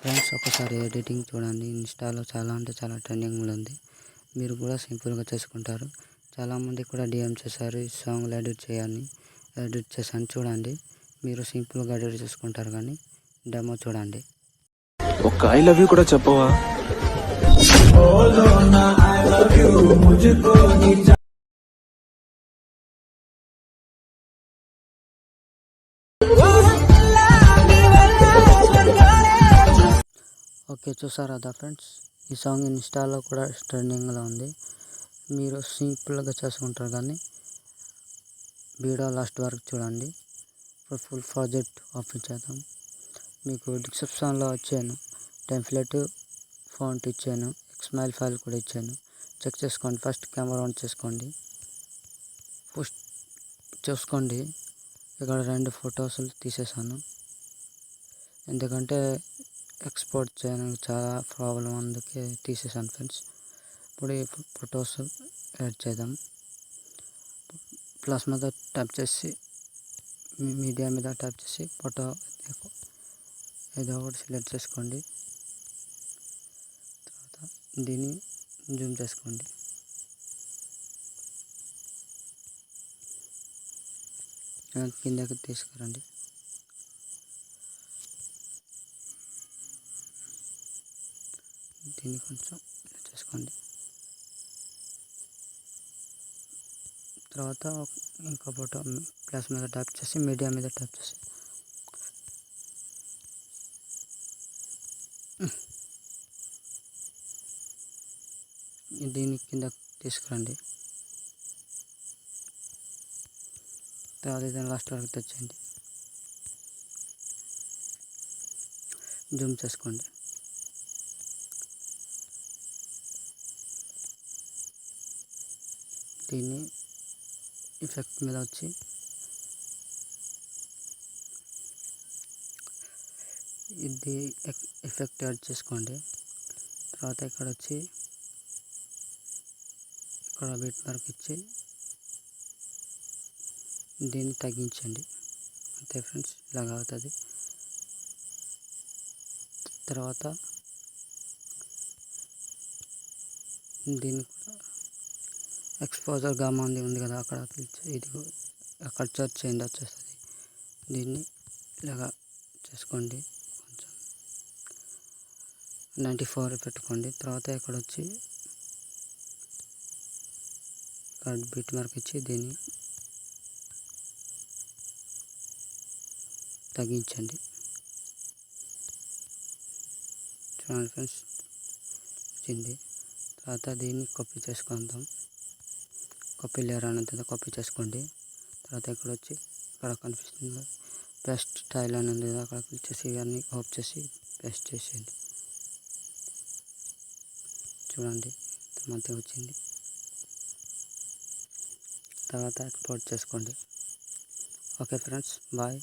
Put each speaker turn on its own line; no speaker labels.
Friends ఒకసారి editing చూడండి. ఇన్స్టాలో చాలా అంటే చాలా ట్రెండింగ్లో ఉంది. మీరు కూడా సింపుల్గా చేసుకుంటారు. చాలామంది కూడా డిఎం చేశారు ఈ సాంగ్లో ఎడిట్ చేశాను చూడండి. మీరు సింపుల్గా ఎడిట్ చేసుకుంటారు. కానీ డెమో చూడండి.
ఒక ఐ లవ్ యూ కూడా చెప్పవా?
ఓకే, చూసారు కదా ఫ్రెండ్స్, ఈ సాంగ్ ఇన్స్టాలో కూడా ట్రెండింగ్లో ఉంది. మీరు సింపుల్గా చేసుకుంటారు. కానీ వీడియో లాస్ట్ వరకు చూడండి. ఇప్పుడు ఫుల్ ప్రాజెక్ట్ ఓపెన్ చేద్దాం. మీకు డిస్క్రిప్షన్లో వచ్చాను, టెంప్లెట్ ఫాంట్ ఇచ్చాను, ఎక్స్ఎంఎల్ ఫైల్ కూడా ఇచ్చాను. చెక్ చేసుకోండి. ఫస్ట్ కెమెరా ఆన్ చేసుకోండి. ఫస్ట్ చూసుకోండి, ఇక్కడ 2 ఫొటోస్ తీసేసాను. ఎందుకంటే ఎక్స్పోర్ట్ చేయడానికి చాలా ప్రాబ్లం, అందుకే తీసేసాను ఫ్రెండ్స్. ఇప్పుడు ఈ ఫొటోస్ యాడ్ చేద్దాం. ప్లస్ మీద ట్యాప్ చేసి మీడియా మీద ట్యాప్ చేసి ఫోటో ఏదో ఒకటి సెలెక్ట్ చేసుకోండి. తర్వాత దీన్ని జూమ్ చేసుకోండి. కిందకి తీసుకురండి. దీన్ని కొంచెం చేసుకోండి. తర్వాత ఇంకో ఫోటో ప్లస్ మీద ట్యాప్ చేసి మీడియా మీద ట్యాప్ చేసి దీన్ని కింద తీసుకురండి. తర్వాత దీన్ని లాస్ట్ వరకు తెచ్చండి. జూమ్ చేసుకోండి. దీన్ని ఎఫెక్ట్ మీద వచ్చి ఇది ఎఫెక్ట్ యాడ్ చేసుకోండి. తర్వాత ఇక్కడ వచ్చి ఇక్కడ బీట్ మార్క్ ఇచ్చి దీన్ని తగ్గించండి. అంతే ఫ్రెండ్స్, ఇలాగ అవుతుంది. తర్వాత దీన్ని కూడా ఎక్స్పోజర్ గామా ఉంది కదా, అక్కడ ఇది అక్కడ సెర్చ్ చేయండి, వచ్చేస్తుంది. దీన్ని ఇలాగా చేసుకోండి. కొంచెం 94 పెట్టుకోండి. తర్వాత ఇక్కడ వచ్చి ఇక్కడ బీట్ మార్క్ ఇచ్చి దీన్ని తగ్గించండి. చూడండి ఫ్రెండ్స్, వచ్చింది. తర్వాత దీన్ని కాపీ చేసుకుందాం. కాపీ లేయర్ అనేది కాపీ చేసుకోండి. తర్వాత ఇక్కడ వచ్చి ఇక్కడ కనిపిస్తుంది పేస్ట్ స్టైల్ అని ఉంది కదా, అక్కడ క్లిక్ చేసి ఇవన్నీ ఆఫ్ చేసి పేస్ట్ చేసేయండి. చూడండి మంచిగా వచ్చింది. తర్వాత ఎక్స్పోర్ట్ చేసుకోండి. Okay friends, bye.